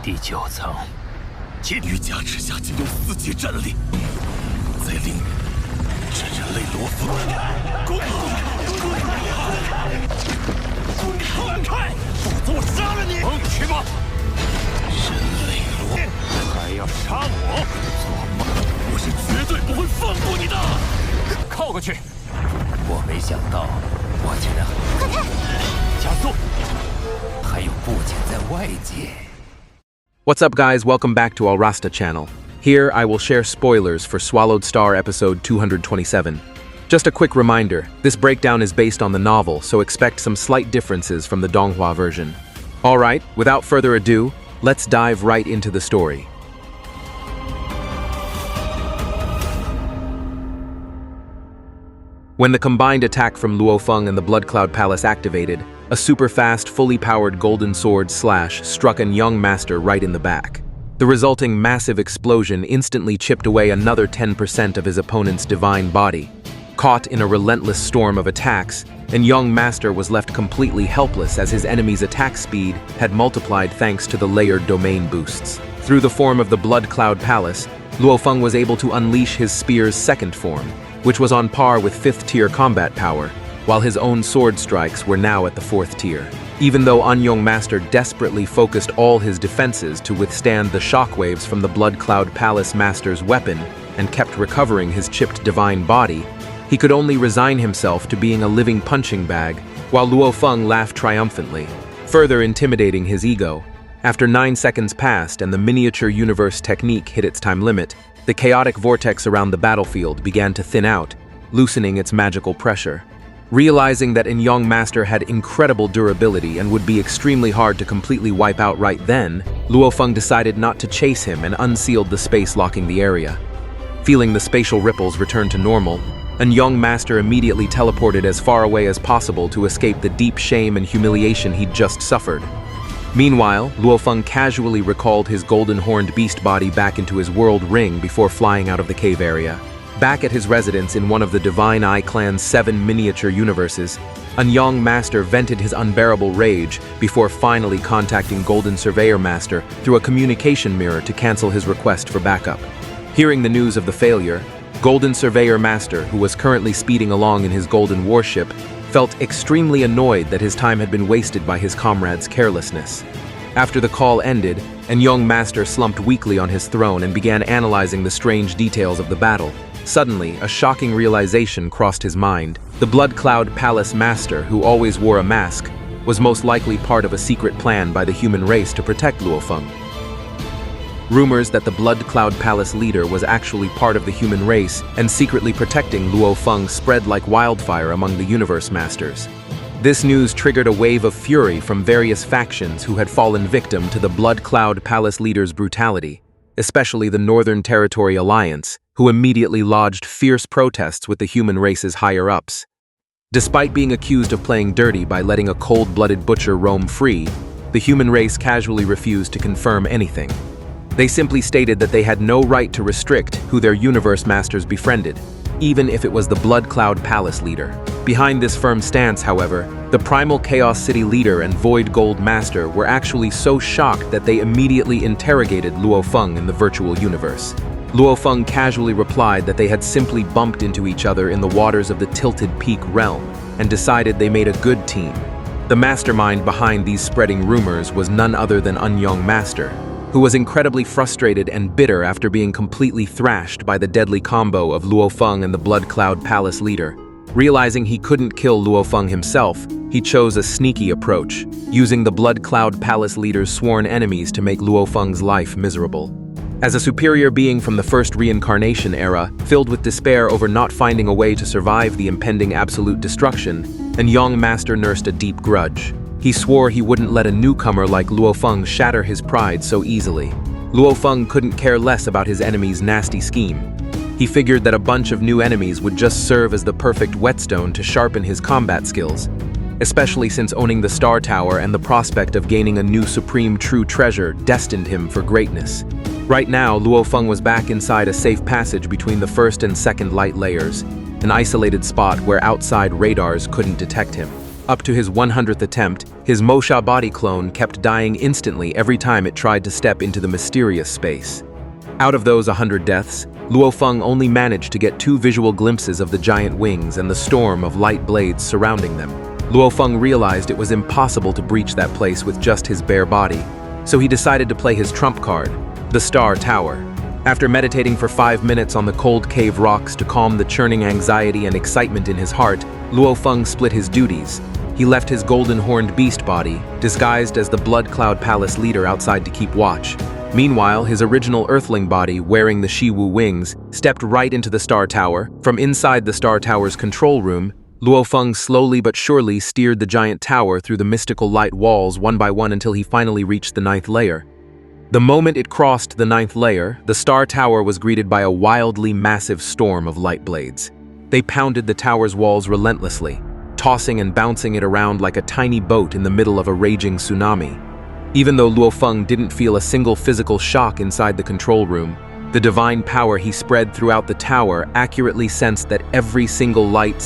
第9层，羽甲之下竟有4级战力，再令这人类罗夫滚开！否则我杀了你！去吧！人类罗，还要杀我？做梦！我是绝对不会放过你的！靠过去！我没想到，我竟然快看！加速！还有布景在外界。 What's up, guys? Welcome back to Rasta channel. Here, I will share spoilers for SwallowedStar episode 227. Just a quick reminder, this breakdown is based on the novel, so expect some slight differences from the Donghua version. Alright, without further ado, let's dive right into the story. When the combined attack from Luofeng and the Blood Cloud Palace activated, a super-fast, fully powered golden sword slash struck a young master right in the back. The resulting massive explosion instantly chipped away another 10% of his opponent's divine body. Caught in a relentless storm of attacks, and young master was left completely helpless as his enemy's attack speed had multiplied thanks to the layered domain boosts. Through the form of the Blood Cloud Palace, Luofeng was able to unleash his spear's second form, which was on par with 5th tier combat power, while his own sword strikes were now at the 4th tier. Even though Anyong Master desperately focused all his defenses to withstand the shockwaves from the Blood Cloud Palace Master's weapon and kept recovering his chipped divine body, he could only resign himself to being a living punching bag, while Luofeng laughed triumphantly, further intimidating his ego. After 9 seconds passed and the miniature universe technique hit its time limit, the chaotic vortex around the battlefield began to thin out, loosening its magical pressure. Realizing that Anyong Master had incredible durability and would be extremely hard to completely wipe out right then, Luofeng decided not to chase him and unsealed the space locking the area. Feeling the spatial ripples return to normal, Anyong Master immediately teleported as far away as possible to escape the deep shame and humiliation he'd just suffered. Meanwhile, Luofeng casually recalled his golden horned beast body back into his world ring before flying out of the cave area. Back at his residence in one of the Divine Eye Clan's 7 miniature universes, Anyong Master vented his unbearable rage before finally contacting Golden Surveyor Master through a communication mirror to cancel his request for backup. Hearing the news of the failure, Golden Surveyor Master, who was currently speeding along in his golden warship, felt extremely annoyed that his time had been wasted by his comrade's carelessness. After the call ended, Anyong Master slumped weakly on his throne and began analyzing the strange details of the battle. Suddenly, a shocking realization crossed his mind. The Blood Cloud Palace Master, who always wore a mask, was most likely part of a secret plan by the human race to protect Luofeng. Rumors that the Blood Cloud Palace leader was actually part of the human race and secretly protecting Luofeng spread like wildfire among the Universe Masters. This news triggered a wave of fury from various factions who had fallen victim to the Blood Cloud Palace leader's brutality, especially the Northern Territory Alliance, who immediately lodged fierce protests with the human race's higher-ups. Despite being accused of playing dirty by letting a cold-blooded butcher roam free, the human race casually refused to confirm anything. They simply stated that they had no right to restrict who their universe masters befriended, even if it was the Blood Cloud Palace leader. Behind this firm stance, however, the Primal Chaos City leader and Void Gold Master were actually so shocked that they immediately interrogated Luofeng in the virtual universe. Luofeng casually replied that they had simply bumped into each other in the waters of the Tilted Peak realm and decided they made a good team. The mastermind behind these spreading rumors was none other than Anyong Master, who was incredibly frustrated and bitter after being completely thrashed by the deadly combo of Luofeng and the Blood Cloud Palace leader. Realizing he couldn't kill Luofeng himself, he chose a sneaky approach, using the Blood Cloud Palace leader's sworn enemies to make Luofeng's life miserable. As a superior being from the first reincarnation era, filled with despair over not finding a way to survive the impending absolute destruction, Anyong Master nursed a deep grudge. He swore he wouldn't let a newcomer like Luofeng shatter his pride so easily. Luofeng couldn't care less about his enemy's nasty scheme. He figured that a bunch of new enemies would just serve as the perfect whetstone to sharpen his combat skills, especially since owning the Star Tower and the prospect of gaining a new supreme true treasure destined him for greatness. Right now, Luofeng was back inside a safe passage between the first and second light layers, an isolated spot where outside radars couldn't detect him. Up to his 100th attempt, his Mosha body clone kept dying instantly every time it tried to step into the mysterious space. Out of those 100 deaths, Luofeng only managed to get 2 visual glimpses of the giant wings and the storm of light blades surrounding them. Luofeng realized it was impossible to breach that place with just his bare body, so he decided to play his trump card, the Star Tower. After meditating for 5 minutes on the cold cave rocks to calm the churning anxiety and excitement in his heart, Luofeng split his duties. He left his golden-horned beast body, disguised as the Blood Cloud Palace leader outside to keep watch. Meanwhile, his original Earthling body, wearing the Shiwu wings, stepped right into the Star Tower. From inside the Star Tower's control room, Luofeng slowly but surely steered the giant tower through the mystical light walls one by one until he finally reached the 9th layer. The moment it crossed the 9th layer, the Star Tower was greeted by a wildly massive storm of light blades. They pounded the tower's walls relentlessly, tossing and bouncing it around like a tiny boat in the middle of a raging tsunami. Even though Luofeng didn't feel a single physical shock inside the control room, the divine power he spread throughout the tower accurately sensed that every single light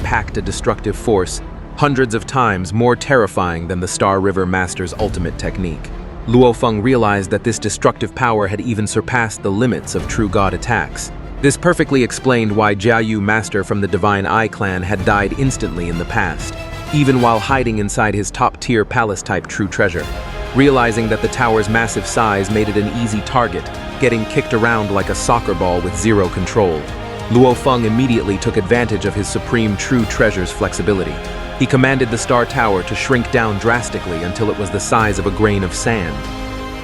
packed a destructive force, hundreds of times more terrifying than the Star River Master's ultimate technique. Luofeng realized that this destructive power had even surpassed the limits of true god attacks. This perfectly explained why Jiayu Master from the Divine Eye clan had died instantly in the past, even while hiding inside his top-tier palace-type true treasure. Realizing that the tower's massive size made it an easy target, getting kicked around like a soccer ball with zero control, Luofeng immediately took advantage of his supreme true treasure's flexibility. He commanded the Star Tower to shrink down drastically until it was the size of a grain of sand.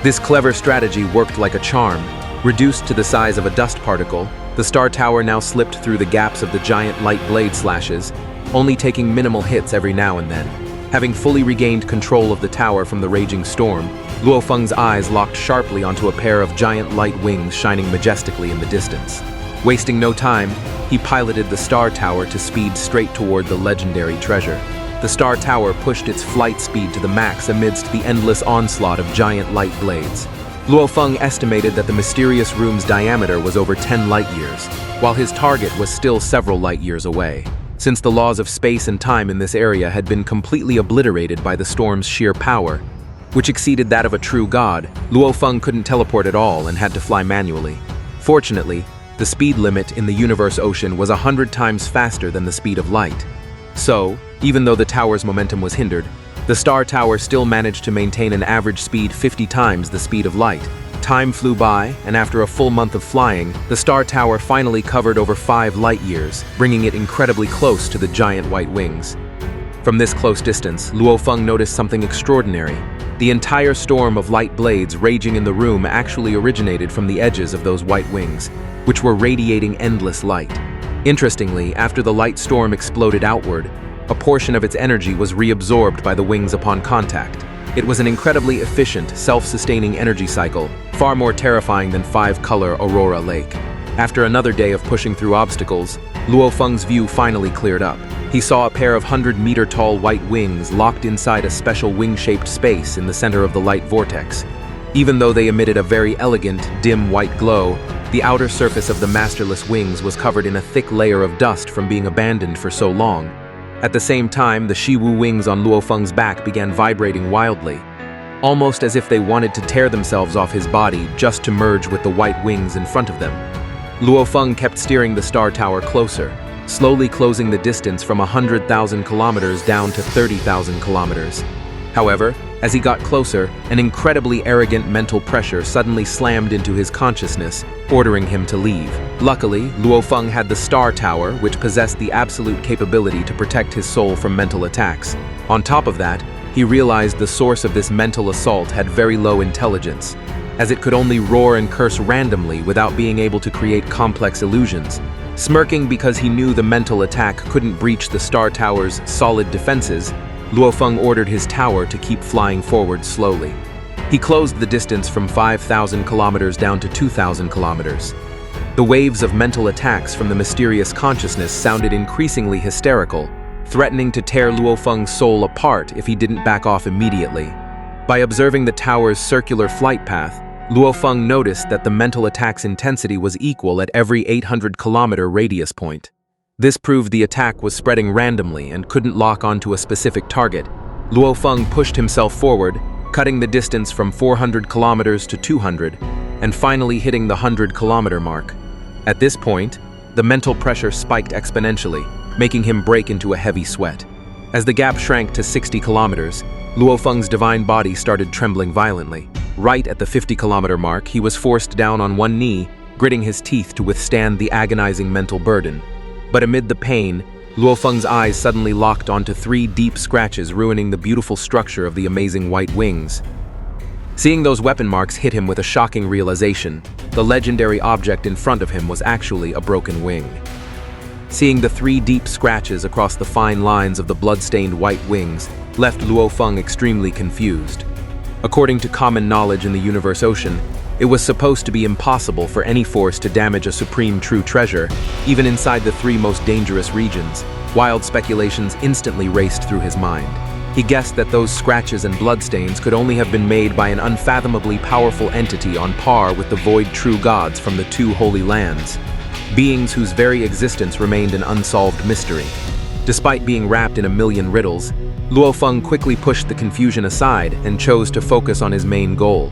This clever strategy worked like a charm. Reduced to the size of a dust particle, the Star Tower now slipped through the gaps of the giant light blade slashes, only taking minimal hits every now and then. Having fully regained control of the tower from the raging storm, Luofeng's eyes locked sharply onto a pair of giant light wings shining majestically in the distance. Wasting no time, he piloted the Star Tower to speed straight toward the legendary treasure. The Star Tower pushed its flight speed to the max amidst the endless onslaught of giant light blades. Luofeng estimated that the mysterious room's diameter was over 10 light-years, while his target was still several light-years away. Since the laws of space and time in this area had been completely obliterated by the storm's sheer power, which exceeded that of a true god, Luofeng couldn't teleport at all and had to fly manually. Fortunately, the speed limit in the universe ocean was 100 times faster than the speed of light. So, even though the tower's momentum was hindered, the Star Tower still managed to maintain an average speed 50 times the speed of light. Time flew by, and after a full month of flying, the Star Tower finally covered over 5 light-years, bringing it incredibly close to the giant white wings. From this close distance, Luofeng noticed something extraordinary. The entire storm of light blades raging in the room actually originated from the edges of those white wings, which were radiating endless light. Interestingly, after the light storm exploded outward, a portion of its energy was reabsorbed by the wings upon contact. It was an incredibly efficient, self-sustaining energy cycle, far more terrifying than 5-color Aurora Lake. After another day of pushing through obstacles, Luofeng's view finally cleared up. He saw a pair of 100-meter-tall white wings locked inside a special wing-shaped space in the center of the light vortex. Even though they emitted a very elegant, dim white glow, the outer surface of the masterless wings was covered in a thick layer of dust from being abandoned for so long. At the same time, the Shiwu wings on Luofeng's back began vibrating wildly, almost as if they wanted to tear themselves off his body just to merge with the white wings in front of them. Luofeng kept steering the Star Tower closer, slowly closing the distance from 100,000 kilometers down to 30,000 kilometers. However, as he got closer, an incredibly arrogant mental pressure suddenly slammed into his consciousness, ordering him to leave. Luckily, Luofeng had the Star Tower, which possessed the absolute capability to protect his soul from mental attacks. On top of that, he realized the source of this mental assault had very low intelligence, as it could only roar and curse randomly without being able to create complex illusions. Smirking because he knew the mental attack couldn't breach the Star Tower's solid defenses, Luofeng ordered his tower to keep flying forward slowly. He closed the distance from 5,000 kilometers down to 2,000 kilometers. The waves of mental attacks from the mysterious consciousness sounded increasingly hysterical, threatening to tear Luofeng's soul apart if he didn't back off immediately. By observing the tower's circular flight path, Luofeng noticed that the mental attack's intensity was equal at every 800-kilometer radius point. This proved the attack was spreading randomly and couldn't lock onto a specific target. Luofeng pushed himself forward, cutting the distance from 400 kilometers to 200, and finally hitting the 100-kilometer mark. At this point, the mental pressure spiked exponentially, making him break into a heavy sweat. As the gap shrank to 60 kilometers, Luofeng's divine body started trembling violently. Right at the 50-kilometer mark, he was forced down on one knee, gritting his teeth to withstand the agonizing mental burden. But amid the pain, Luofeng's eyes suddenly locked onto 3 deep scratches, ruining the beautiful structure of the amazing white wings. Seeing those weapon marks hit him with a shocking realization, the legendary object in front of him was actually a broken wing. Seeing the 3 deep scratches across the fine lines of the blood-stained white wings left Luofeng extremely confused. According to common knowledge in the universe ocean, it was supposed to be impossible for any force to damage a supreme true treasure, even inside the 3 most dangerous regions. Wild speculations instantly raced through his mind. He guessed that those scratches and bloodstains could only have been made by an unfathomably powerful entity on par with the void true gods from the 2 holy lands, beings whose very existence remained an unsolved mystery. Despite being wrapped in a million riddles, Luofeng quickly pushed the confusion aside and chose to focus on his main goal,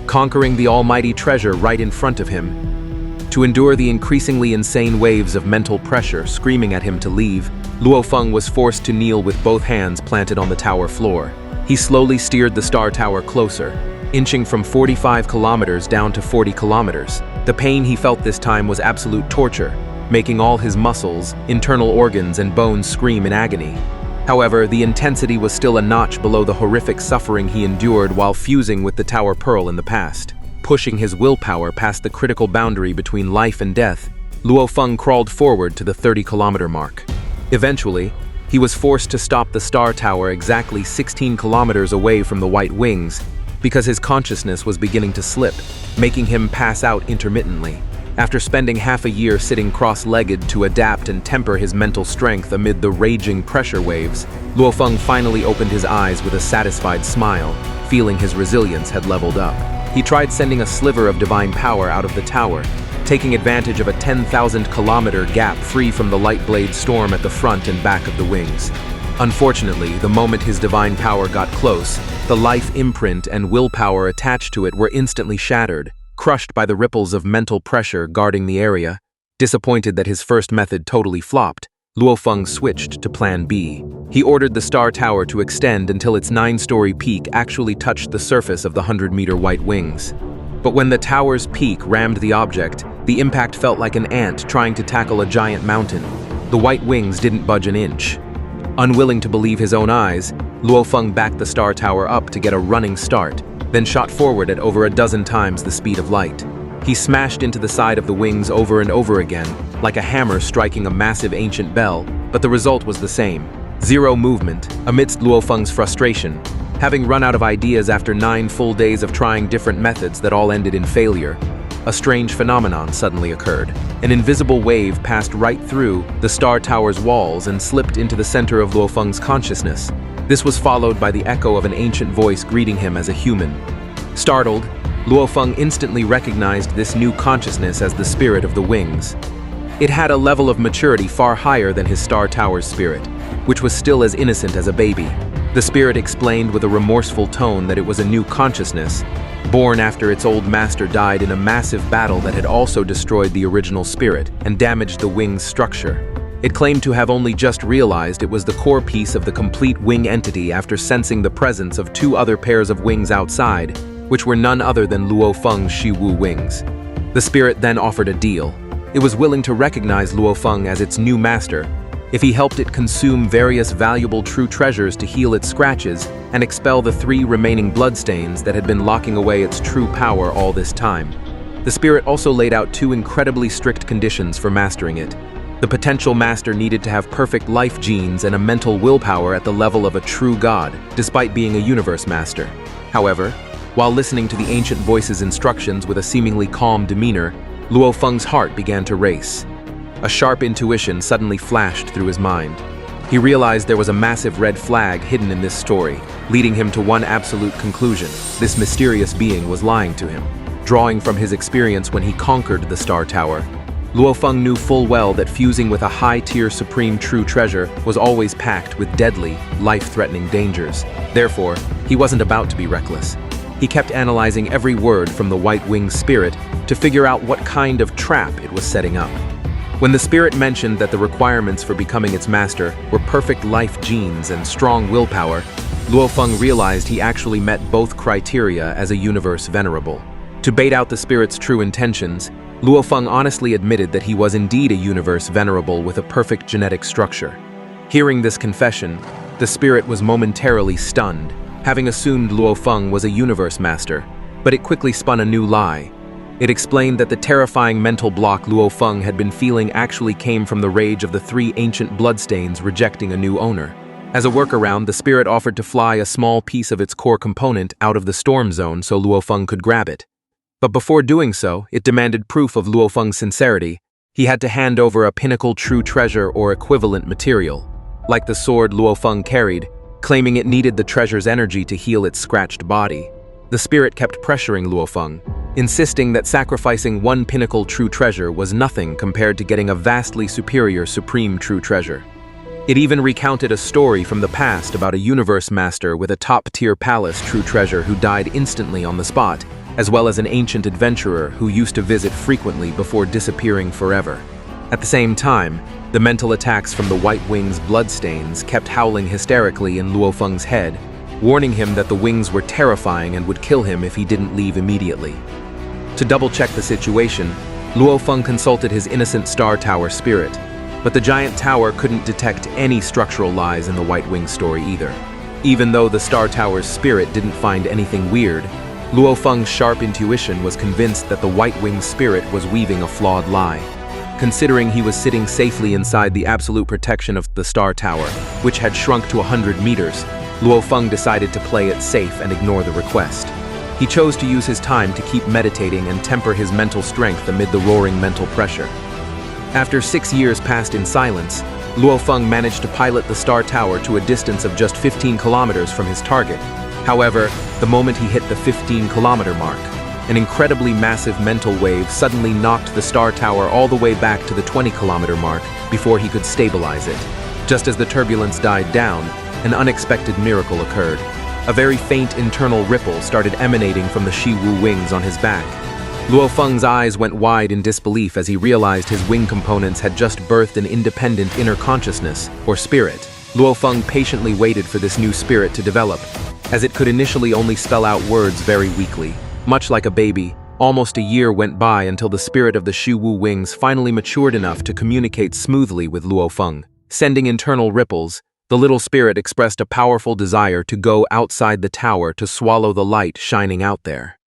conquering the almighty treasure right in front of him. To endure the increasingly insane waves of mental pressure screaming at him to leave, Luofeng was forced to kneel with both hands planted on the tower floor. He slowly steered the star tower closer, inching from 45 kilometers down to 40 kilometers. The pain he felt this time was absolute torture, making all his muscles, internal organs, and bones scream in agony. However, the intensity was still a notch below the horrific suffering he endured while fusing with the Tower Pearl in the past. Pushing his willpower past the critical boundary between life and death, Luofeng crawled forward to the 30-kilometer mark. Eventually, he was forced to stop the star tower exactly 16 kilometers away from the white wings because his consciousness was beginning to slip, making him pass out intermittently. After spending half a year sitting cross-legged to adapt and temper his mental strength amid the raging pressure waves, Luofeng finally opened his eyes with a satisfied smile, feeling his resilience had leveled up. He tried sending a sliver of divine power out of the tower, taking advantage of a 10,000-kilometer gap free from the light blade storm at the front and back of the wings. Unfortunately, the moment his divine power got close, the life imprint and willpower attached to it were instantly shattered, crushed by the ripples of mental pressure guarding the area. Disappointed that his first method totally flopped, Luofeng switched to Plan B. He ordered the star tower to extend until its 9-story peak actually touched the surface of the 100-meter white wings. But when the tower's peak rammed the object, the impact felt like an ant trying to tackle a giant mountain. The white wings didn't budge an inch. Unwilling to believe his own eyes, Luofeng backed the star tower up to get a running start, then shot forward at over a dozen times the speed of light. He smashed into the side of the wings over and over again, like a hammer striking a massive ancient bell, but the result was the same. Zero movement, amidst Luofeng's frustration. Having run out of ideas after 9 full days of trying different methods that all ended in failure, a strange phenomenon suddenly occurred. An invisible wave passed right through the star tower's walls and slipped into the center of Luofeng's consciousness. This was followed by the echo of an ancient voice greeting him as a human. Startled, Luofeng instantly recognized this new consciousness as the spirit of the wings. It had a level of maturity far higher than his star tower's spirit, which was still as innocent as a baby. The spirit explained with a remorseful tone that it was a new consciousness, born after its old master died in a massive battle that had also destroyed the original spirit and damaged the wing's structure. It claimed to have only just realized it was the core piece of the complete wing entity after sensing the presence of 2 other pairs of wings outside, which were none other than Luofeng's Shiwu wings. The spirit then offered a deal. It was willing to recognize Luofeng as its new master if he helped it consume various valuable true treasures to heal its scratches and expel the 3 remaining bloodstains that had been locking away its true power all this time. The spirit also laid out 2 incredibly strict conditions for mastering it. The potential master needed to have perfect life genes and a mental willpower at the level of a true god, despite being a universe master. However, while listening to the ancient voice's instructions with a seemingly calm demeanor, Luofeng's heart began to race. A sharp intuition suddenly flashed through his mind. He realized there was a massive red flag hidden in this story, leading him to one absolute conclusion: this mysterious being was lying to him. Drawing from his experience when he conquered the Star Tower, Luofeng knew full well that fusing with a high-tier supreme true treasure was always packed with deadly, life-threatening dangers. Therefore, he wasn't about to be reckless. He kept analyzing every word from the White Wing's spirit to figure out what kind of trap it was setting up. When the spirit mentioned that the requirements for becoming its master were perfect life genes and strong willpower, Luofeng realized he actually met both criteria as a universe venerable. To bait out the spirit's true intentions, Luofeng honestly admitted that he was indeed a universe venerable with a perfect genetic structure. Hearing this confession, the spirit was momentarily stunned, having assumed Luofeng was a universe master, but it quickly spun a new lie. It explained that the terrifying mental block Luofeng had been feeling actually came from the rage of the 3 ancient bloodstains rejecting a new owner. As a workaround, the spirit offered to fly a small piece of its core component out of the storm zone so Luofeng could grab it. But before doing so, it demanded proof of Luofeng's sincerity. He had to hand over a pinnacle true treasure or equivalent material, like the sword Luofeng carried, claiming it needed the treasure's energy to heal its scratched body. The spirit kept pressuring Luofeng, insisting that sacrificing one pinnacle true treasure was nothing compared to getting a vastly superior supreme true treasure. It even recounted a story from the past about a universe master with a top-tier palace true treasure who died instantly on the spot, as well as an ancient adventurer who used to visit frequently before disappearing forever. At the same time, the mental attacks from the White Wing's bloodstains kept howling hysterically in Luofeng's head, warning him that the wings were terrifying and would kill him if he didn't leave immediately. To double-check the situation, Luofeng consulted his innocent Star Tower spirit, but the giant tower couldn't detect any structural lies in the White Wing story either. Even though the Star Tower's spirit didn't find anything weird, Luofeng's sharp intuition was convinced that the White Wing's spirit was weaving a flawed lie. Considering he was sitting safely inside the absolute protection of the Star Tower, which had shrunk to 100 meters, Luofeng decided to play it safe and ignore the request. He chose to use his time to keep meditating and temper his mental strength amid the roaring mental pressure. After 6 years passed in silence, Luofeng managed to pilot the Star Tower to a distance of just 15 kilometers from his target. However, the moment he hit the 15-kilometer mark, an incredibly massive mental wave suddenly knocked the Star Tower all the way back to the 20-kilometer mark before he could stabilize it. Just as the turbulence died down, an unexpected miracle occurred. A very faint internal ripple started emanating from the Shiwu wings on his back. Luofeng's eyes went wide in disbelief as he realized his wing components had just birthed an independent inner consciousness, or spirit. Luofeng patiently waited for this new spirit to develop, as it could initially only spell out words very weakly. Much like a baby, almost a year went by until the spirit of the Shiwu wings finally matured enough to communicate smoothly with Luofeng. Sending internal ripples, the little spirit expressed a powerful desire to go outside the tower to swallow the light shining out there.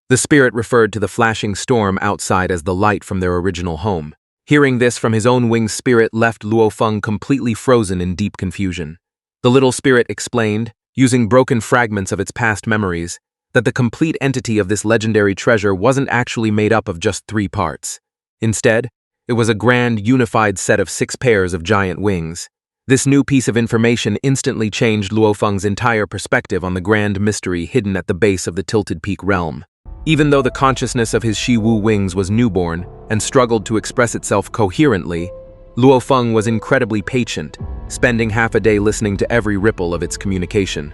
The spirit referred to the flashing storm outside as the light from their original home. Hearing this from his own winged spirit left Luofeng completely frozen in deep confusion. The little spirit explained, using broken fragments of its past memories, that the complete entity of this legendary treasure wasn't actually made up of just 3 parts. Instead, it was a grand, unified set of 6 pairs of giant wings. This new piece of information instantly changed Luofeng's entire perspective on the grand mystery hidden at the base of the Tilted Peak realm. Even though the consciousness of his Shiwu wings was newborn and struggled to express itself coherently, Luofeng was incredibly patient, spending half a day listening to every ripple of its communication.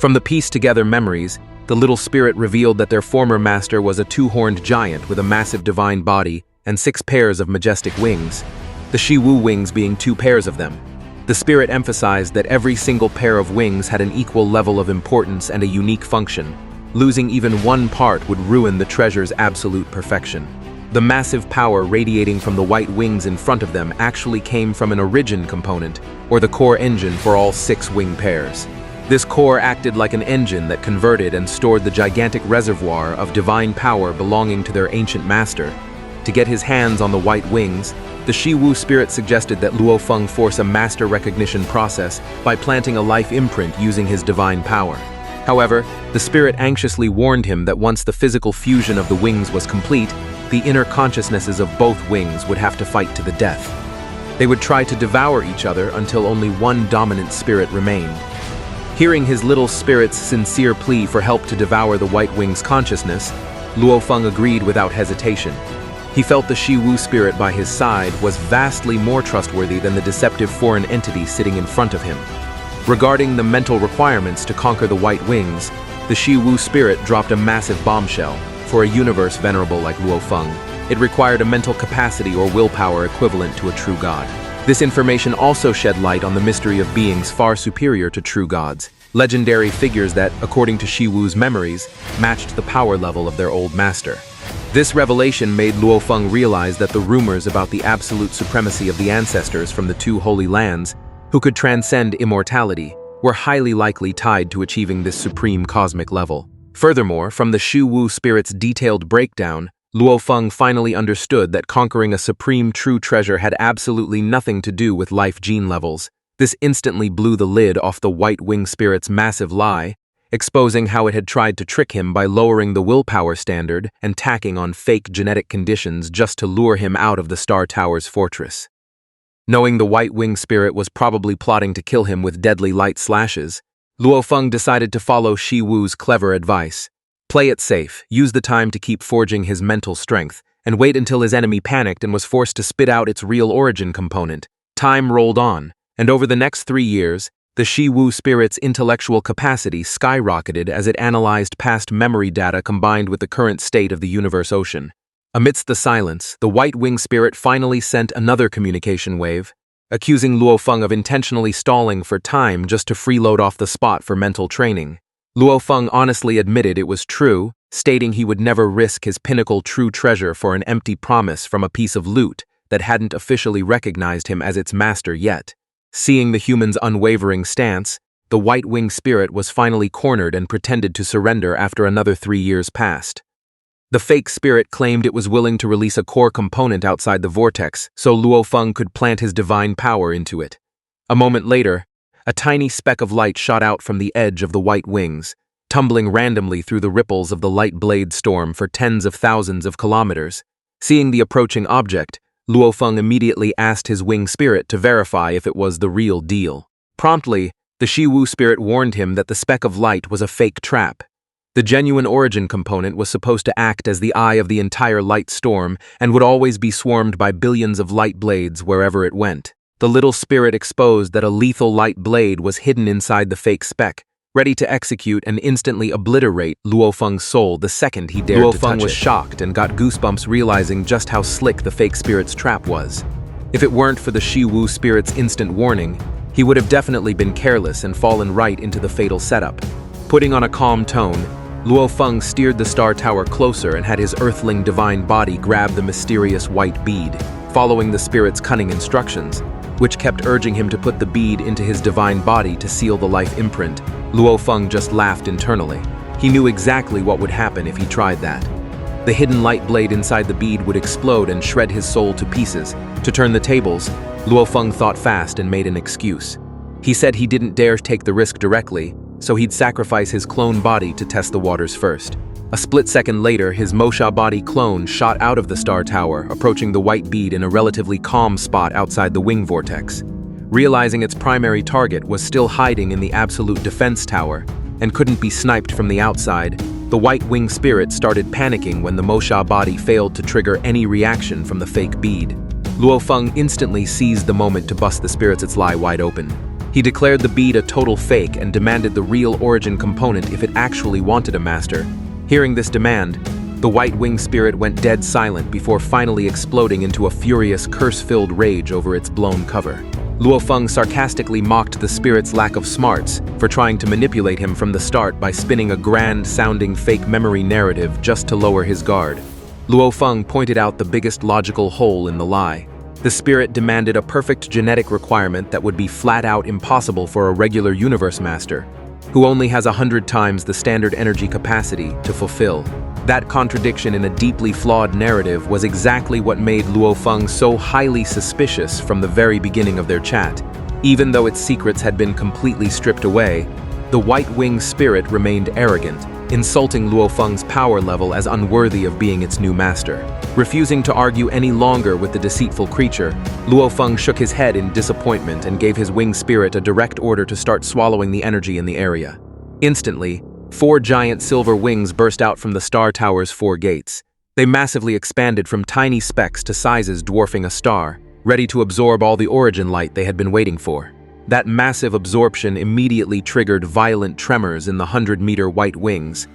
From the pieced-together memories, the little spirit revealed that their former master was a 2-horned giant with a massive divine body and 6 pairs of majestic wings, the Shiwu wings being 2 pairs of them. The spirit emphasized that every single pair of wings had an equal level of importance and a unique function. Losing even one part would ruin the treasure's absolute perfection. The massive power radiating from the white wings in front of them actually came from an origin component, or the core engine for all 6 wing pairs. This core acted like an engine that converted and stored the gigantic reservoir of divine power belonging to their ancient master. To get his hands on the white wings, the Shiwu spirit suggested that Luofeng force a master recognition process by planting a life imprint using his divine power. However, the spirit anxiously warned him that once the physical fusion of the wings was complete, the inner consciousnesses of both wings would have to fight to the death. They would try to devour each other until only one dominant spirit remained. Hearing his little spirit's sincere plea for help to devour the white wing's consciousness, Luofeng agreed without hesitation. He felt the Shi-Wu spirit by his side was vastly more trustworthy than the deceptive foreign entity sitting in front of him. Regarding the mental requirements to conquer the White Wings, the Shi-Wu spirit dropped a massive bombshell. For a universe venerable like Luofeng, it required a mental capacity or willpower equivalent to a true god. This information also shed light on the mystery of beings far superior to true gods, legendary figures that, according to Shi-Wu's memories, matched the power level of their old master. This revelation made Luofeng realize that the rumors about the absolute supremacy of the ancestors from the two holy lands, who could transcend immortality, were highly likely tied to achieving this supreme cosmic level. Furthermore, from the Shi-Wu spirit's detailed breakdown, Luofeng finally understood that conquering a supreme true treasure had absolutely nothing to do with life gene levels. This instantly blew the lid off the White Wing spirit's massive lie, exposing how it had tried to trick him by lowering the willpower standard and tacking on fake genetic conditions just to lure him out of the Star Tower's fortress. Knowing the White Wing spirit was probably plotting to kill him with deadly light slashes, Luofeng decided to follow Shi-Wu's clever advice. Play it safe, use the time to keep forging his mental strength, and wait until his enemy panicked and was forced to spit out its real origin component. Time rolled on, and over the next 3 years, the Shi-Wu spirit's intellectual capacity skyrocketed as it analyzed past memory data combined with the current state of the universe ocean. Amidst the silence, the White Wing spirit finally sent another communication wave, accusing Luofeng of intentionally stalling for time just to freeload off the spot for mental training. Luofeng honestly admitted it was true, stating he would never risk his pinnacle true treasure for an empty promise from a piece of loot that hadn't officially recognized him as its master yet. Seeing the human's unwavering stance, the White Wing spirit was finally cornered and pretended to surrender after another 3 years passed. The fake spirit claimed it was willing to release a core component outside the vortex so Luofeng could plant his divine power into it. A moment later, a tiny speck of light shot out from the edge of the White Wings, tumbling randomly through the ripples of the light blade storm for tens of thousands of kilometers. Seeing the approaching object, Luofeng immediately asked his wing spirit to verify if it was the real deal. Promptly, the Shi-Wu spirit warned him that the speck of light was a fake trap. The genuine origin component was supposed to act as the eye of the entire light storm and would always be swarmed by billions of light blades wherever it went. The little spirit exposed that a lethal light blade was hidden inside the fake speck, ready to execute and instantly obliterate Luofeng's soul the second he dared to touch it. Luofeng was shocked and got goosebumps realizing just how slick the fake spirit's trap was. If it weren't for the Shi-Wu spirit's instant warning, he would have definitely been careless and fallen right into the fatal setup. Putting on a calm tone, Luofeng steered the Star Tower closer and had his earthling divine body grab the mysterious white bead, following the spirit's cunning instructions, which kept urging him to put the bead into his divine body to seal the life imprint. Luofeng just laughed internally. He knew exactly what would happen if he tried that. The hidden light blade inside the bead would explode and shred his soul to pieces. To turn the tables, Luofeng thought fast and made an excuse. He said he didn't dare take the risk directly, so he'd sacrifice his clone body to test the waters first. A split second later, his Mosha body clone shot out of the Star Tower, approaching the white bead in a relatively calm spot outside the wing vortex. Realizing its primary target was still hiding in the absolute defense tower and couldn't be sniped from the outside, the White Wing spirit started panicking when the Mosha body failed to trigger any reaction from the fake bead. Luofeng instantly seized the moment to bust the spirit's lie wide open. He declared the bead a total fake and demanded the real origin component if it actually wanted a master. Hearing this demand, the White Wing spirit went dead silent before finally exploding into a furious curse-filled rage over its blown cover. Luofeng sarcastically mocked the spirit's lack of smarts for trying to manipulate him from the start by spinning a grand-sounding fake memory narrative just to lower his guard. Luofeng pointed out the biggest logical hole in the lie. The spirit demanded a perfect genetic requirement that would be flat-out impossible for a regular universe master, who only has 100 times the standard energy capacity to fulfill. That contradiction in a deeply flawed narrative was exactly what made Luofeng so highly suspicious from the very beginning of their chat. Even though its secrets had been completely stripped away, the White Wing spirit remained arrogant, insulting Luofeng's power level as unworthy of being its new master. Refusing to argue any longer with the deceitful creature, Luofeng shook his head in disappointment and gave his wing spirit a direct order to start swallowing the energy in the area. Instantly, 4 giant silver wings burst out from the Star Tower's 4 gates. They massively expanded from tiny specks to sizes dwarfing a star, ready to absorb all the origin light they had been waiting for. That massive absorption immediately triggered violent tremors in the 100-meter white wings,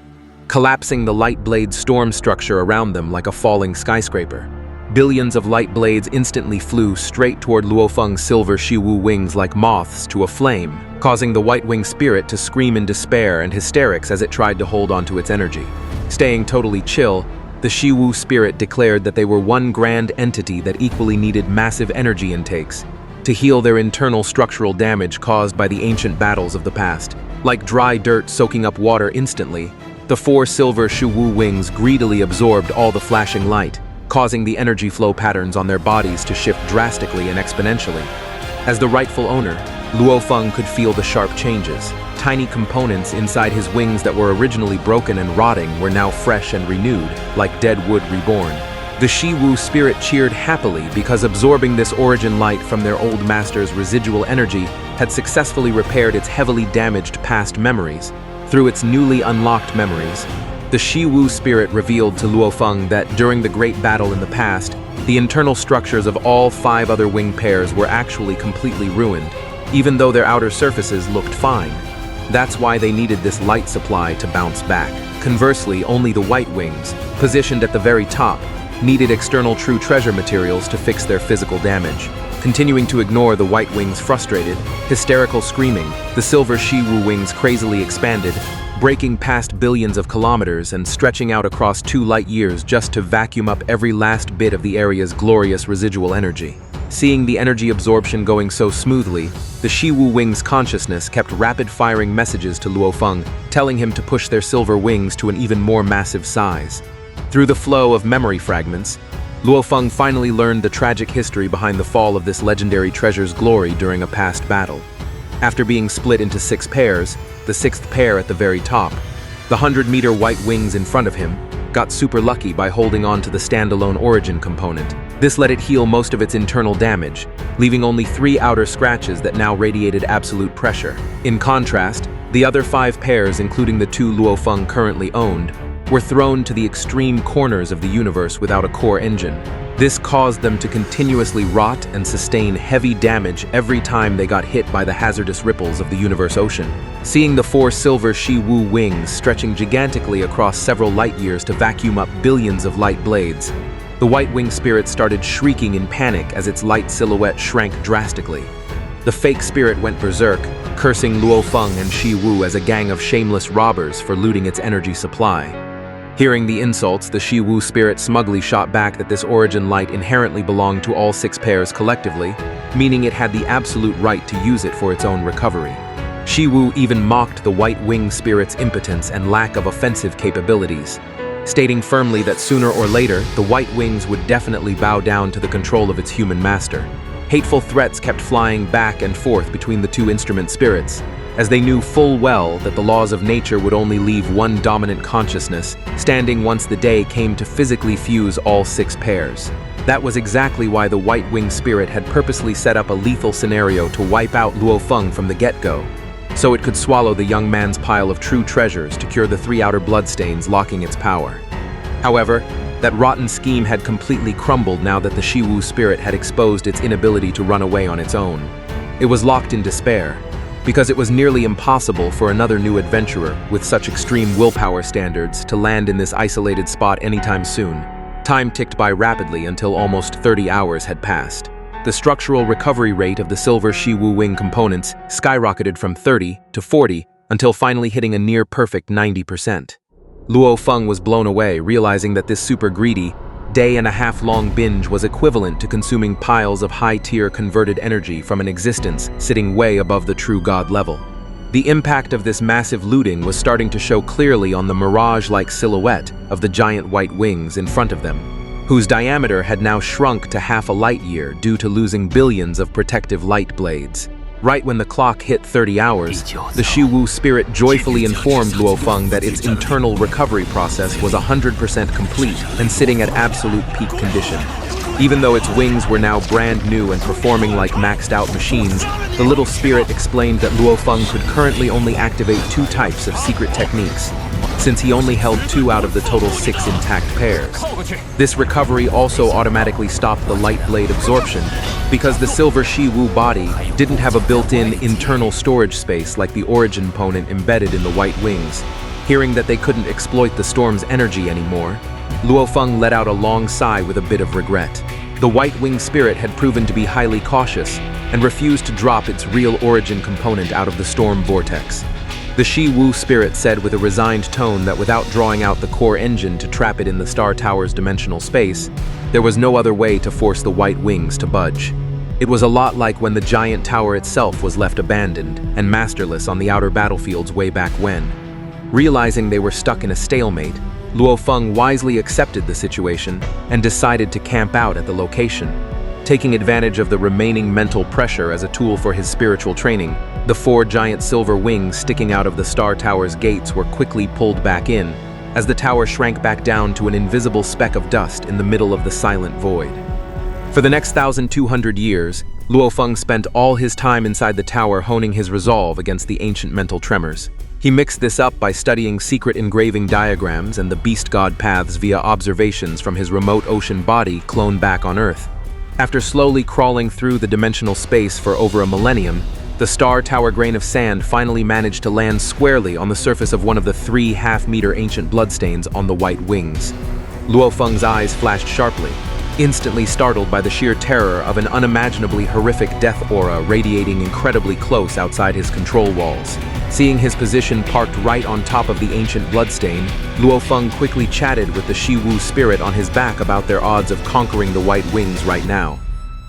collapsing the light blade storm structure around them like a falling skyscraper. Billions of light blades instantly flew straight toward Luofeng's silver Shiwu wings like moths to a flame, causing the white-winged spirit to scream in despair and hysterics as it tried to hold onto its energy. Staying totally chill, the Shiwu spirit declared that they were one grand entity that equally needed massive energy intakes to heal their internal structural damage caused by the ancient battles of the past. Like dry dirt soaking up water instantly, the 4 silver Shiwu wings greedily absorbed all the flashing light, causing the energy flow patterns on their bodies to shift drastically and exponentially. As the rightful owner, Luofeng could feel the sharp changes. Tiny components inside his wings that were originally broken and rotting were now fresh and renewed, like dead wood reborn. The Shiwu spirit cheered happily because absorbing this origin light from their old master's residual energy had successfully repaired its heavily damaged past memories. Through its newly unlocked memories, the Shiwu spirit revealed to Luofeng that during the great battle in the past, the internal structures of all 5 other wing pairs were actually completely ruined, even though their outer surfaces looked fine. That's why they needed this light supply to bounce back. Conversely, only the white wings, positioned at the very top, needed external true treasure materials to fix their physical damage. Continuing to ignore the white wings' frustrated, hysterical screaming, the silver Shiwu wings crazily expanded, breaking past billions of kilometers and stretching out across 2 light years just to vacuum up every last bit of the area's glorious residual energy. Seeing the energy absorption going so smoothly, the Shiwu wings' consciousness kept rapid-firing messages to Luofeng, telling him to push their silver wings to an even more massive size. Through the flow of memory fragments, Luofeng finally learned the tragic history behind the fall of this legendary treasure's glory during a past battle. After being split into 6 pairs, the 6th pair at the very top, the 100-meter white wings in front of him, got super lucky by holding on to the standalone origin component. This let it heal most of its internal damage, leaving only 3 outer scratches that now radiated absolute pressure. In contrast, the other 5 pairs, including the 2 Luofeng currently owned, were thrown to the extreme corners of the universe without a core engine. This caused them to continuously rot and sustain heavy damage every time they got hit by the hazardous ripples of the universe ocean. Seeing the 4 silver Shiwu wings stretching gigantically across several light years to vacuum up billions of light blades, the white wing spirit started shrieking in panic as its light silhouette shrank drastically. The fake spirit went berserk, cursing Luofeng and Shiwu as a gang of shameless robbers for looting its energy supply. Hearing the insults, the Shiwu spirit smugly shot back that this origin light inherently belonged to all 6 pairs collectively, meaning it had the absolute right to use it for its own recovery. Shiwu even mocked the white wing spirit's impotence and lack of offensive capabilities, stating firmly that sooner or later, the white wings would definitely bow down to the control of its human master. Hateful threats kept flying back and forth between the 2 instrument spirits, as they knew full well that the laws of nature would only leave one dominant consciousness standing once the day came to physically fuse all 6 pairs. That was exactly why the White Wing Spirit had purposely set up a lethal scenario to wipe out Luofeng from the get-go, so it could swallow the young man's pile of true treasures to cure the 3 outer bloodstains locking its power. However, that rotten scheme had completely crumbled now that the Shiwu spirit had exposed its inability to run away on its own. It was locked in despair, because it was nearly impossible for another new adventurer with such extreme willpower standards to land in this isolated spot anytime soon. Time ticked by rapidly until almost 30 hours had passed. The structural recovery rate of the silver Shiwu wing components skyrocketed from 30 to 40 until finally hitting a near-perfect 90%. Luofeng was blown away, realizing that this super greedy, day-and-a-half-long binge was equivalent to consuming piles of high-tier converted energy from an existence sitting way above the true god level. The impact of this massive looting was starting to show clearly on the mirage-like silhouette of the giant white wings in front of them, whose diameter had now shrunk to half a light year due to losing billions of protective light blades. Right when the clock hit 30 hours, the Shiwu spirit joyfully informed Luofeng that its internal recovery process was 100% complete and sitting at absolute peak condition. Even though its wings were now brand new and performing like maxed-out machines, the little spirit explained that Luofeng could currently only activate 2 types of secret techniques: since he only held 2 out of the total 6 intact pairs. This recovery also automatically stopped the light blade absorption, because the silver Shi-Wu body didn't have a built-in internal storage space like the origin component embedded in the white wings. Hearing that they couldn't exploit the storm's energy anymore, Luofeng let out a long sigh with a bit of regret. The white wing spirit had proven to be highly cautious and refused to drop its real origin component out of the storm vortex. The Shi-Wu spirit said with a resigned tone that without drawing out the core engine to trap it in the Star Tower's dimensional space, there was no other way to force the white wings to budge. It was a lot like when the giant tower itself was left abandoned and masterless on the outer battlefields way back when. Realizing they were stuck in a stalemate, Luofeng wisely accepted the situation and decided to camp out at the location. Taking advantage of the remaining mental pressure as a tool for his spiritual training, the 4 giant silver wings sticking out of the Star Tower's gates were quickly pulled back in, as the tower shrank back down to an invisible speck of dust in the middle of the silent void. For the next 1,200 years, Luofeng spent all his time inside the tower honing his resolve against the ancient mental tremors. He mixed this up by studying secret engraving diagrams and the beast god paths via observations from his remote ocean body cloned back on Earth. After slowly crawling through the dimensional space for over a millennium, the Star Tower grain of sand finally managed to land squarely on the surface of one of the 3 half-meter ancient bloodstains on the white wings. Luofeng's eyes flashed sharply, instantly startled by the sheer terror of an unimaginably horrific death aura radiating incredibly close outside his control walls. Seeing his position parked right on top of the ancient bloodstain, Luofeng quickly chatted with the Shi-Wu spirit on his back about their odds of conquering the white wings right now.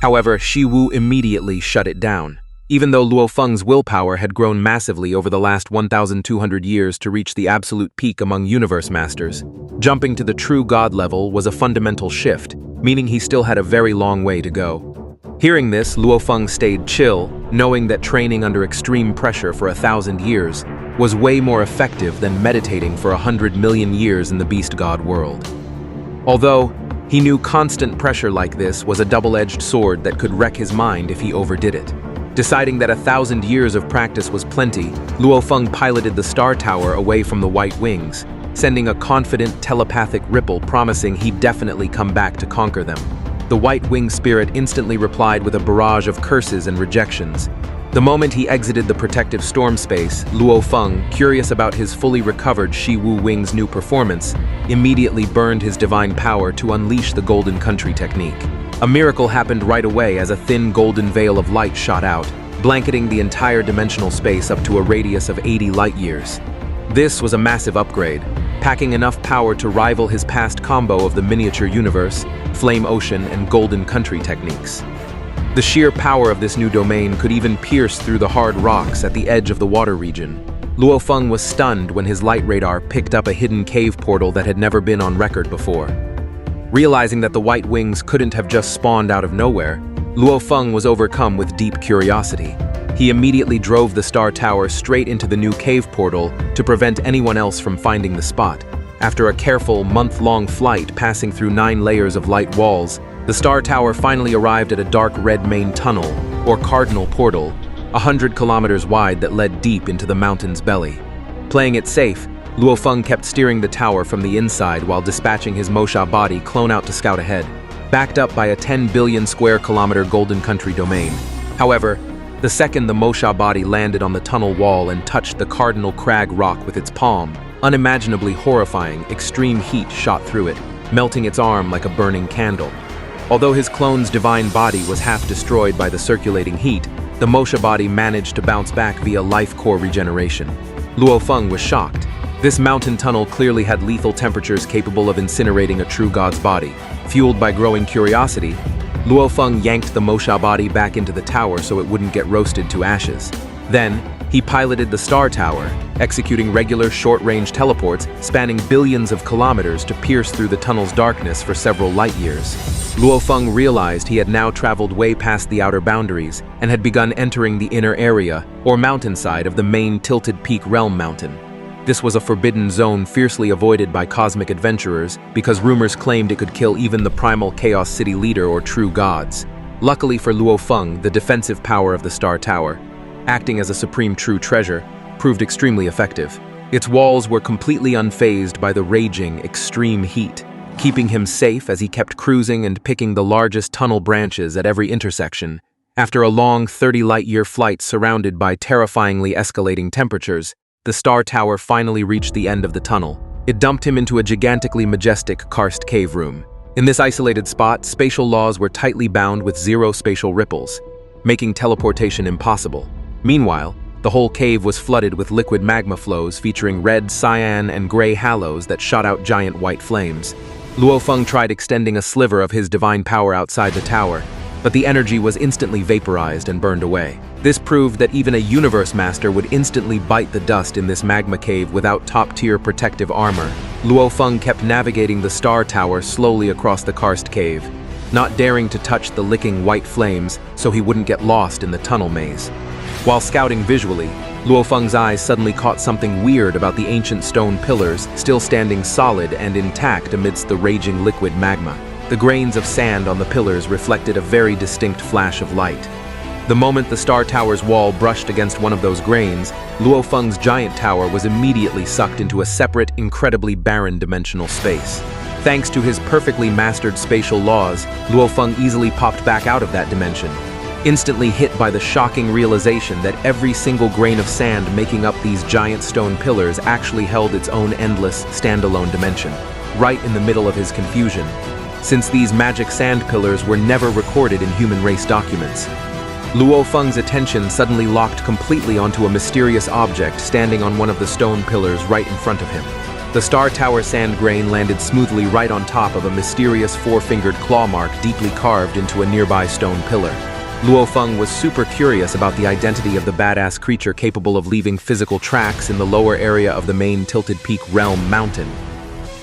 However, Shi-Wu immediately shut it down. Even though Luofeng's willpower had grown massively over the last 1,200 years to reach the absolute peak among universe masters, jumping to the true god level was a fundamental shift, meaning he still had a very long way to go. Hearing this, Luofeng stayed chill, knowing that training under extreme pressure for 1,000 years was way more effective than meditating for 100 million years in the beast god world. Although, he knew constant pressure like this was a double-edged sword that could wreck his mind if he overdid it. Deciding that 1,000 years of practice was plenty, Luofeng piloted the Star Tower away from the white wings, sending a confident telepathic ripple promising he'd definitely come back to conquer them. The white wing spirit instantly replied with a barrage of curses and rejections. The moment he exited the protective storm space, Luofeng, curious about his fully recovered Shi-Wu wing's new performance, immediately burned his divine power to unleash the Golden Country technique. A miracle happened right away as a thin golden veil of light shot out, blanketing the entire dimensional space up to a radius of 80 light-years. This was a massive upgrade, packing enough power to rival his past combo of the miniature universe, flame ocean, and golden country techniques. The sheer power of this new domain could even pierce through the hard rocks at the edge of the water region. Luofeng was stunned when his light radar picked up a hidden cave portal that had never been on record before. Realizing that the white wings couldn't have just spawned out of nowhere, Luofeng was overcome with deep curiosity. He immediately drove the Star Tower straight into the new cave portal to prevent anyone else from finding the spot. After a careful, month-long flight passing through 9 layers of light walls, the Star Tower finally arrived at a dark red main tunnel, or cardinal portal, 100 kilometers wide that led deep into the mountain's belly. Playing it safe, Luofeng kept steering the tower from the inside while dispatching his Mosha body clone out to scout ahead, backed up by a 10 billion square kilometer Golden Country domain. However, the second the Mosha body landed on the tunnel wall and touched the Cardinal Crag rock with its palm, unimaginably horrifying, extreme heat shot through it, melting its arm like a burning candle. Although his clone's divine body was half destroyed by the circulating heat, the Mosha body managed to bounce back via life core regeneration. Luofeng was shocked. This mountain tunnel clearly had lethal temperatures capable of incinerating a true god's body. Fueled by growing curiosity, Luofeng yanked the Mosha body back into the tower so it wouldn't get roasted to ashes. Then, he piloted the Star Tower, executing regular short-range teleports spanning billions of kilometers to pierce through the tunnel's darkness for several light-years. Luofeng realized he had now traveled way past the outer boundaries and had begun entering the inner area, or mountainside, of the main Tilted Peak Realm Mountain. This was a forbidden zone fiercely avoided by cosmic adventurers because rumors claimed it could kill even the primal Chaos City leader or true gods. Luckily for Luofeng, the defensive power of the Star Tower, acting as a supreme true treasure, proved extremely effective. Its walls were completely unfazed by the raging, extreme heat, keeping him safe as he kept cruising and picking the largest tunnel branches at every intersection. After a long 30-light-year flight surrounded by terrifyingly escalating temperatures, the Star Tower finally reached the end of the tunnel. It dumped him into a gigantically majestic karst cave room. In this isolated spot, spatial laws were tightly bound with zero spatial ripples, making teleportation impossible. Meanwhile, the whole cave was flooded with liquid magma flows featuring red, cyan, and gray halos that shot out giant white flames. Luofeng tried extending a sliver of his divine power outside the tower, but the energy was instantly vaporized and burned away. This proved that even a universe master would instantly bite the dust in this magma cave without top-tier protective armor. Luofeng kept navigating the Star Tower slowly across the karst cave, not daring to touch the licking white flames so he wouldn't get lost in the tunnel maze. While scouting visually, Luofeng's eyes suddenly caught something weird about the ancient stone pillars still standing solid and intact amidst the raging liquid magma. The grains of sand on the pillars reflected a very distinct flash of light. The moment the Star Tower's wall brushed against one of those grains, Luofeng's giant tower was immediately sucked into a separate, incredibly barren dimensional space. Thanks to his perfectly mastered spatial laws, Luofeng easily popped back out of that dimension, instantly hit by the shocking realization that every single grain of sand making up these giant stone pillars actually held its own endless, standalone dimension, right in the middle of his confusion, since these magic sand pillars were never recorded in human race documents. Luofeng's attention suddenly locked completely onto a mysterious object standing on one of the stone pillars right in front of him. The Star Tower sand grain landed smoothly right on top of a mysterious four-fingered claw mark deeply carved into a nearby stone pillar. Luofeng was super curious about the identity of the badass creature capable of leaving physical tracks in the lower area of the main Tilted Peak Realm mountain.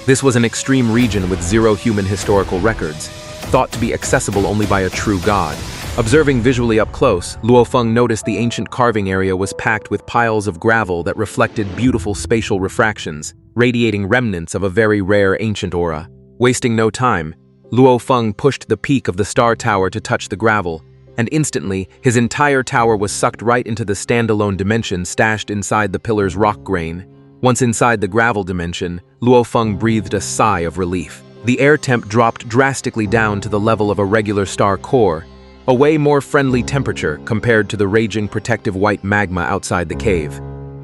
This was an extreme region with zero human historical records, thought to be accessible only by a true god. Observing visually up close, Luofeng noticed the ancient carving area was packed with piles of gravel that reflected beautiful spatial refractions, radiating remnants of a very rare ancient aura. Wasting no time, Luofeng pushed the peak of the Star Tower to touch the gravel, and instantly, his entire tower was sucked right into the standalone dimension stashed inside the pillar's rock grain. Once inside the gravel dimension, Luofeng breathed a sigh of relief. The air temp dropped drastically down to the level of a regular star core, a way more friendly temperature compared to the raging protective white magma outside the cave.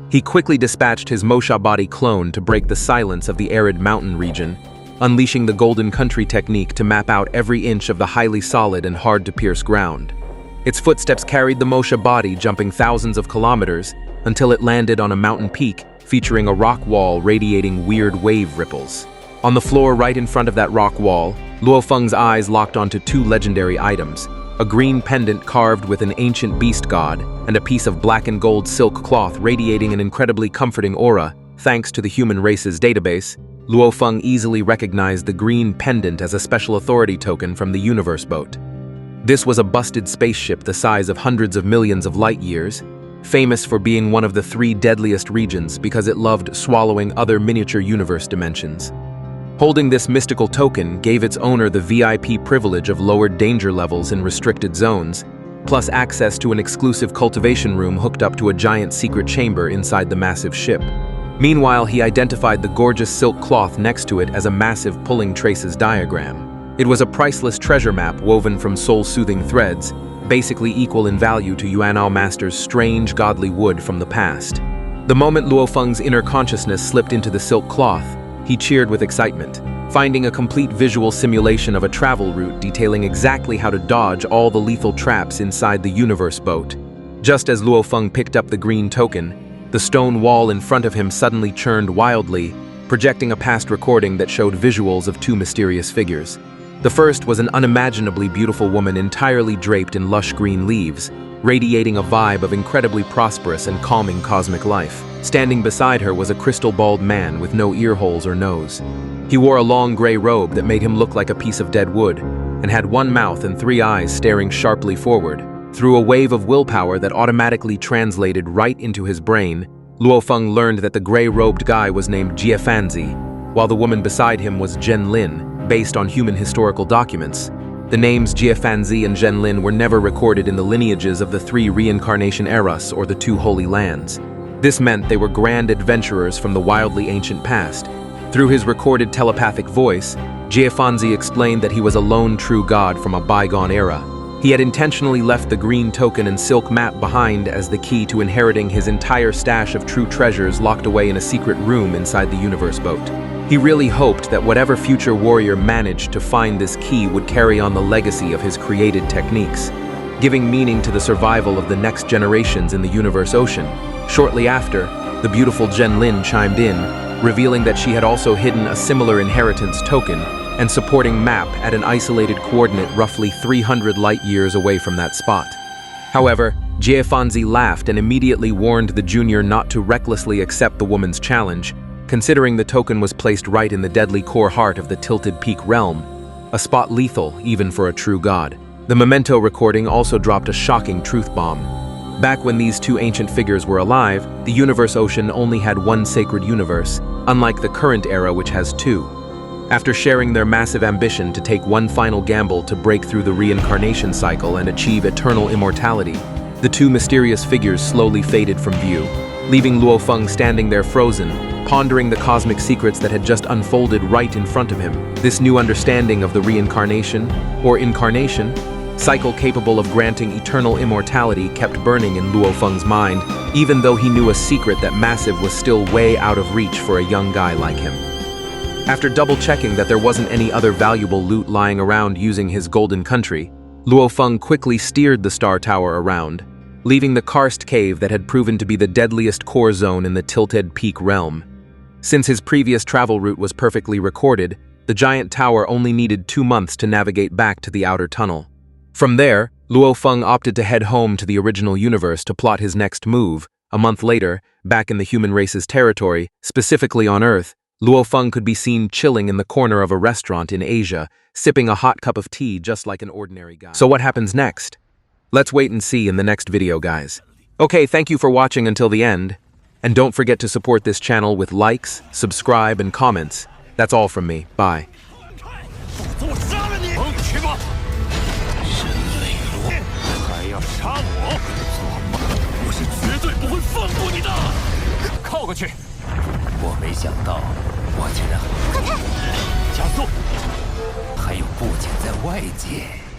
He quickly dispatched his Mosha body clone to break the silence of the arid mountain region, unleashing the Golden Country technique to map out every inch of the highly solid and hard-to-pierce ground. Its footsteps carried the Mosha body jumping thousands of kilometers until it landed on a mountain peak featuring a rock wall radiating weird wave ripples. On the floor right in front of that rock wall, Luofeng's eyes locked onto two legendary items: a green pendant carved with an ancient beast god, and a piece of black and gold silk cloth radiating an incredibly comforting aura. Thanks to the human race's database, Luofeng easily recognized the green pendant as a special authority token from the universe boat. This was a busted spaceship the size of hundreds of millions of light years, famous for being one of the 3 deadliest regions because it loved swallowing other miniature universe dimensions. Holding this mystical token gave its owner the VIP privilege of lowered danger levels in restricted zones, plus access to an exclusive cultivation room hooked up to a giant secret chamber inside the massive ship. Meanwhile, he identified the gorgeous silk cloth next to it as a massive pulling traces diagram. It was a priceless treasure map woven from soul-soothing threads, basically equal in value to Yuanao Master's strange, godly wood from the past. The moment Luofeng's inner consciousness slipped into the silk cloth, he cheered with excitement, finding a complete visual simulation of a travel route detailing exactly how to dodge all the lethal traps inside the universe boat. Just as Luofeng picked up the green token, the stone wall in front of him suddenly churned wildly, projecting a past recording that showed visuals of 2 mysterious figures. The first was an unimaginably beautiful woman entirely draped in lush green leaves, radiating a vibe of incredibly prosperous and calming cosmic life. Standing beside her was a crystal-bald man with no ear holes or nose. He wore a long gray robe that made him look like a piece of dead wood, and had 1 mouth and 3 eyes staring sharply forward. Through a wave of willpower that automatically translated right into his brain, Luofeng learned that the gray-robed guy was named Jiefanzi, while the woman beside him was Zhenlin, based on human historical documents. The names Jiefanzi and Zhenlin were never recorded in the lineages of the 3 reincarnation eras or the 2 holy lands. This meant they were grand adventurers from the wildly ancient past. Through his recorded telepathic voice, Jiefanzi explained that he was a lone true god from a bygone era. He had intentionally left the green token and silk map behind as the key to inheriting his entire stash of true treasures locked away in a secret room inside the universe boat. He really hoped that whatever future warrior managed to find this key would carry on the legacy of his created techniques, giving meaning to the survival of the next generations in the universe ocean. Shortly after, the beautiful Zhenlin chimed in, revealing that she had also hidden a similar inheritance token and supporting map at an isolated coordinate roughly 300 light-years away from that spot. However, Jiefanzi laughed and immediately warned the junior not to recklessly accept the woman's challenge, considering the token was placed right in the deadly core heart of the Tilted Peak realm, a spot lethal even for a true god. The Memento recording also dropped a shocking truth bomb. Back when these two ancient figures were alive, the universe ocean only had one sacred universe, unlike the current era which has two. After sharing their massive ambition to take one final gamble to break through the reincarnation cycle and achieve eternal immortality, the two mysterious figures slowly faded from view, leaving Luofeng standing there frozen, pondering the cosmic secrets that had just unfolded right in front of him. This new understanding of the reincarnation, or incarnation, cycle capable of granting eternal immortality kept burning in Luofeng's mind, even though he knew a secret that massive was still way out of reach for a young guy like him. After double-checking that there wasn't any other valuable loot lying around using his golden country, Luofeng quickly steered the star tower around, leaving the karst cave that had proven to be the deadliest core zone in the Tilted Peak realm. Since his previous travel route was perfectly recorded, the giant tower only needed 2 months to navigate back to the outer tunnel. From there, Luofeng opted to head home to the original universe to plot his next move. A month later, back in the human race's territory, specifically on Earth, Luofeng could be seen chilling in the corner of a restaurant in Asia, sipping a hot cup of tea just like an ordinary guy. So what happens next? Let's wait and see in the next video, guys. Okay, thank you for watching until the end. And don't forget to support this channel with likes, subscribe, and comments. That's all from me. Bye. 还要杀我？我是绝对不会放过你的！靠过去！我没想到，我竟然快看，加速！还有布景在外界。